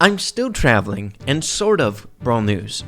I'm still traveling, and sort of Brawl news.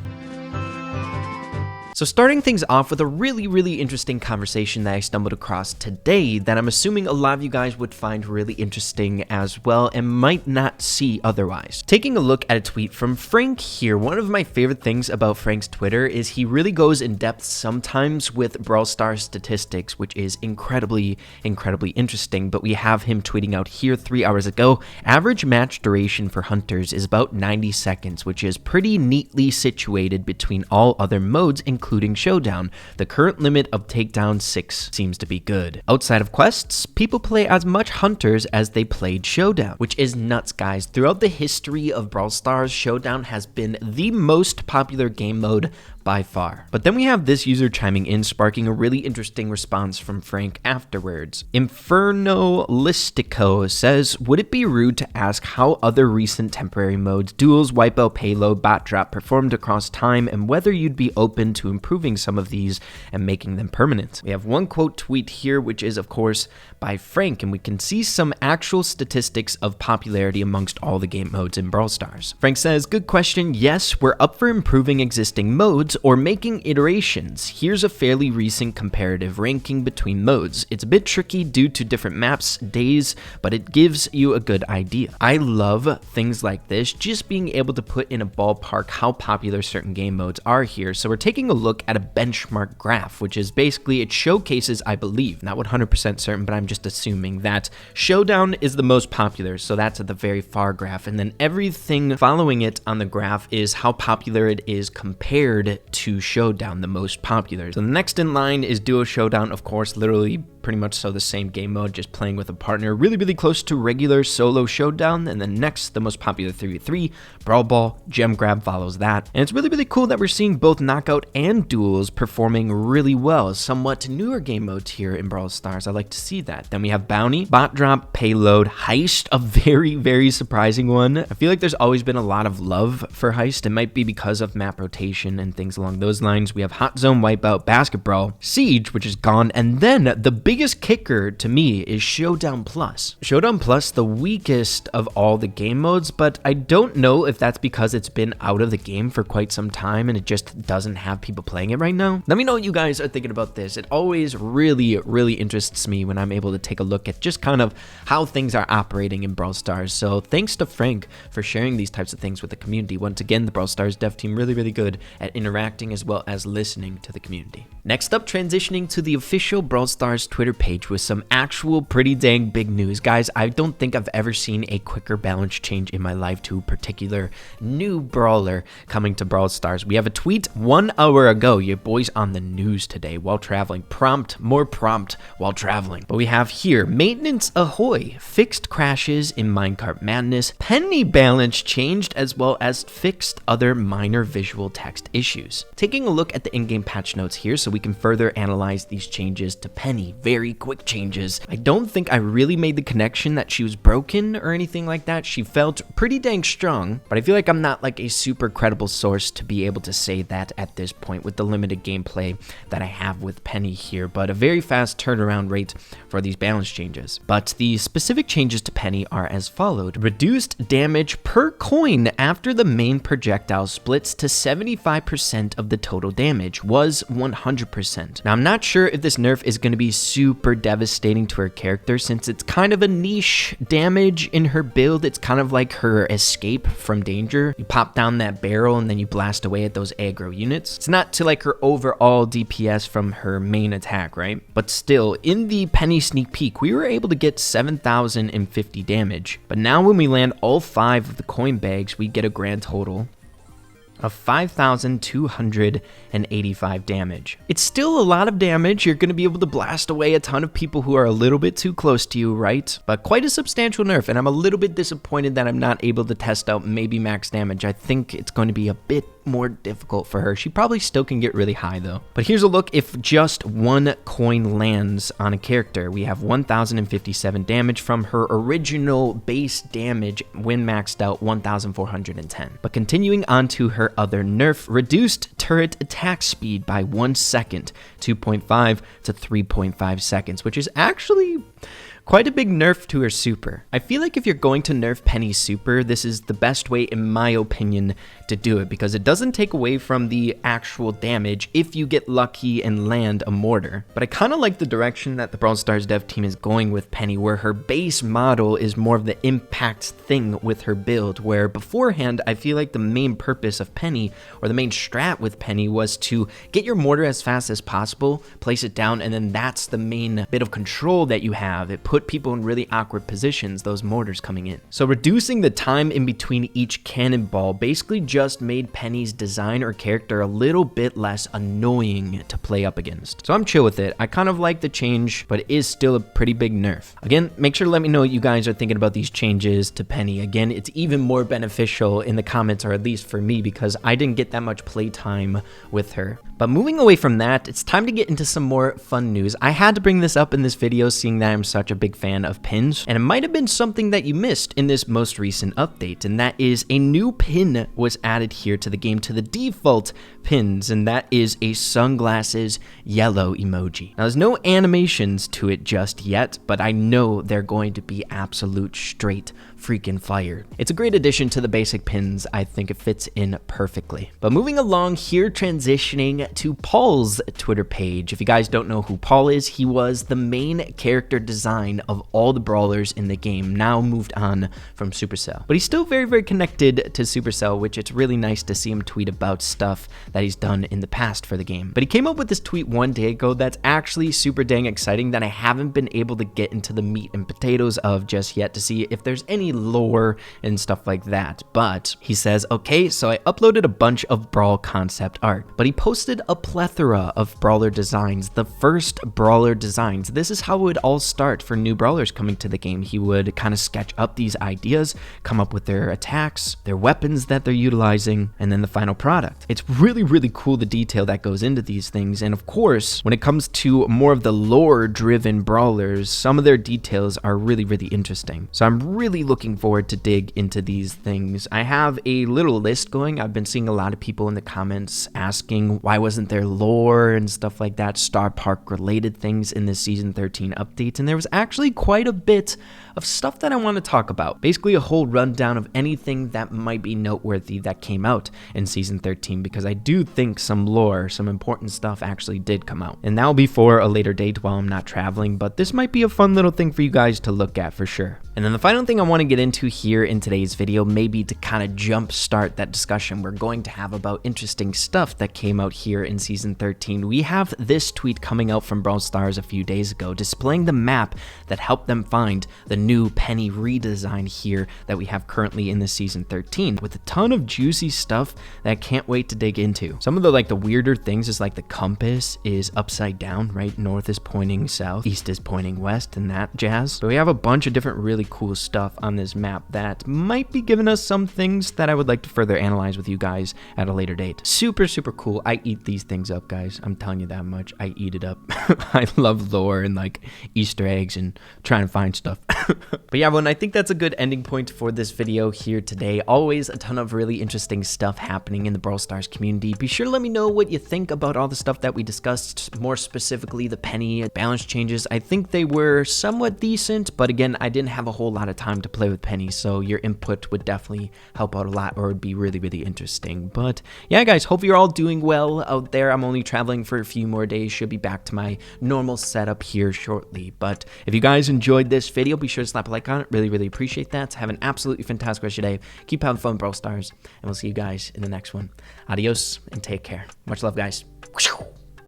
So starting things off with a really interesting conversation that I stumbled across today that I'm assuming a lot of you guys would find really interesting as well and might not see otherwise. Taking a look at a tweet from Frank here, one of my favorite things about Frank's Twitter is he really goes in depth sometimes with Brawl Stars statistics, which is incredibly interesting, but we have him tweeting out here 3 hours ago, average match duration for Hunters is about 90 seconds, which is pretty neatly situated between all other modes, including Showdown. The current limit of takedown 6 seems to be good. Outside of quests, people play as much Hunters as they played Showdown, which is nuts, guys. Throughout the history of Brawl Stars, Showdown has been the most popular game mode by far. But then we have this user chiming in, sparking a really interesting response from Frank afterwards. Inferno Listico says, would it be rude to ask how other recent temporary modes, duels, wipeout, payload, bot drop performed across time, and whether you'd be open to improving some of these and making them permanent? We have one quote tweet here, which is of course by Frank, and we can see some actual statistics of popularity amongst all the game modes in Brawl Stars. Frank says, good question. Yes, we're up for improving existing modes or making iterations. Here's a fairly recent comparative ranking between modes. It's a bit tricky due to different maps, days, but it gives you a good idea. I love things like this, just being able to put in a ballpark how popular certain game modes are here. So we're taking a look at a benchmark graph, which is basically, it showcases, I believe, not 100% certain, but I'm just assuming that Showdown is the most popular, so that's at the very far graph, and then everything following it on the graph is how popular it is compared to Showdown, the most popular. So the next in line is Duo Showdown, of course, literally pretty much so the same game mode, just playing with a partner, really close to regular solo Showdown. And then next, the most popular 3v3, Brawl Ball, Gem Grab follows that. And it's really cool that we're seeing both Knockout and Duels performing really well, somewhat newer game modes here in Brawl Stars. I like to see that. Then we have Bounty, Bot Drop, Payload, Heist, a very surprising one. I feel like there's always been a lot of love for Heist. It might be because of map rotation and things along those lines. We have Hot Zone, Wipeout, Basket Brawl, Siege, which is gone, and then the biggest kicker to me is Showdown Plus. Showdown Plus, the weakest of all the game modes, but I don't know if that's because it's been out of the game for quite some time and it just doesn't have people playing it right now. Let me know what you guys are thinking about this. It always really interests me when I'm able to take a look at just kind of how things are operating in Brawl Stars. So thanks to Frank for sharing these types of things with the community. Once again, the Brawl Stars dev team really good at interacting as well as listening to the community. Next up, transitioning to the official Brawl Stars Twitter page with some actual pretty dang big news. Guys, I don't think I've ever seen a quicker balance change in my life to a particular new brawler coming to Brawl Stars. We have a tweet 1 hour ago. Your boy's on the news today while traveling. More prompt while traveling. But we have here, maintenance ahoy, fixed crashes in Minecart Madness, penny balance changed, as well as fixed other minor visual text issues. Taking a look at the in-game patch notes here so we can further analyze these changes to penny. Very quick changes. I don't think I really made the connection that she was broken or anything like that. She felt pretty dang strong, but I feel like I'm not like a super credible source to be able to say that at this point with the limited gameplay that I have with Penny here, but a very fast turnaround rate for these balance changes. But the specific changes to Penny are as followed. Reduced damage per coin after the main projectile splits to 75% of the total damage was 100%. Now, I'm not sure if this nerf is going to be super devastating to her character since it's kind of a niche damage in her build. It's kind of like her escape from danger. You pop down that barrel and then you blast away at those aggro units. It's not to like her overall DPS from her main attack, right? But still, in the Penny sneak peek, we were able to get 7,050 damage. But now when we land all 5 of the coin bags, we get a grand total of 5,285 damage. It's still a lot of damage. You're going to be able to blast away a ton of people who are a little bit too close to you, right? But quite a substantial nerf, and I'm a little bit disappointed that I'm not able to test out maybe max damage. I think it's going to be a bit more difficult for her. She probably still can get really high though. But here's a look if just 1 coin lands on a character. We have 1,057 damage from her original base damage when maxed out 1,410. But continuing on to her other nerf, reduced turret attack speed by 1 second, 2.5 to 3.5 seconds, which is actually Quite a big nerf to her super. I feel like if you're going to nerf Penny's super, this is the best way, in my opinion, to do it, because it doesn't take away from the actual damage if you get lucky and land a mortar. But I kind of like the direction that the Brawl Stars dev team is going with Penny, where her base model is more of the impact thing with her build, where beforehand, I feel like the main purpose of Penny, or the main strat with Penny, was to get your mortar as fast as possible, place it down, and then that's the main bit of control that you have. It put people in really awkward positions, those mortars coming in. So reducing the time in between each cannonball basically just made Penny's design or character a little bit less annoying to play up against. So I'm chill with it. I kind of like the change, but it is still a pretty big nerf. Again, make sure to let me know what you guys are thinking about these changes to Penny. Again, it's even more beneficial in the comments, or at least for me, because I didn't get that much playtime with her. But moving away from that, it's time to get into some more fun news. I had to bring this up in this video, seeing that I'm such a big fan of pins, and it might have been something that you missed in this most recent update, and that is a new pin was added here to the game, to the default pins, and that is a sunglasses yellow emoji. Now, there's no animations to it just yet, but I know they're going to be absolute straight freaking fire. It's a great addition to the basic pins. I think it fits in perfectly. But moving along here, transitioning to Paul's Twitter page. If you guys don't know who Paul is, he was the main character design of all the brawlers in the game, now moved on from Supercell. But he's still very, very connected to Supercell, which it's really nice to see him tweet about stuff that he's done in the past for the game. But he came up with this tweet one day ago that's actually super dang exciting, that I haven't been able to get into the meat and potatoes of just yet to see if there's any lore and stuff like that. But he says, okay, so I uploaded a bunch of Brawl concept art, but he posted a plethora of brawler designs, the first brawler designs. This is how it would all start for new brawlers coming to the game. He would kind of sketch up these ideas, come up with their attacks, their weapons that they're utilizing, and then the final product. It's really, really cool, the detail that goes into these things. And of course, when it comes to more of the lore driven brawlers, some of their details are really, really interesting. So I'm really looking forward to dig into these things. I have a little list going. I've been seeing a lot of people in the comments asking why wasn't there lore and stuff like that, Star Park related things in this season 13 update, and there was actually quite a bit of stuff that I want to talk about. Basically a whole rundown of anything that might be noteworthy that came out in season 13, because I do think some lore, some important stuff actually did come out. And that'll be for a later date while I'm not traveling, but this might be a fun little thing for you guys to look at for sure. And then the final thing I want to get into here in today's video, maybe to kind of jump start that discussion we're going to have about interesting stuff that came out here in season 13. We have this tweet coming out from Brawl Stars a few days ago, displaying the map that helped them find the new Penny redesign here that we have currently in this season 13, with a ton of juicy stuff that I can't wait to dig into. Some of the weirder things is like the compass is upside down, right? North is pointing south, east is pointing west, and that jazz. So we have a bunch of different really cool stuff on this map that might be giving us some things that I would like to further analyze with you guys at a later date. Super, super cool. I eat these things up, guys. I'm telling you that much. I eat it up. I love lore and Easter eggs and trying to find stuff. But yeah, everyone, I think that's a good ending point for this video here today. Always a ton of really interesting stuff happening in the Brawl Stars community. Be sure to let me know what you think about all the stuff that we discussed, more specifically the Penny balance changes. I think they were somewhat decent, but again, I didn't have a whole lot of time to play with Penny, so your input would definitely help out a lot, or would be really, really interesting. But yeah, guys, hope you're all doing well out there. I'm only traveling for a few more days, should be back to my normal setup here shortly. But if you guys enjoyed this video, be sure to slap a like on it. Really, really appreciate that. Have an absolutely fantastic rest of your day. Keep having fun, Brawl Stars, and we'll see you guys in the next one. Adios and take care. Much love, guys.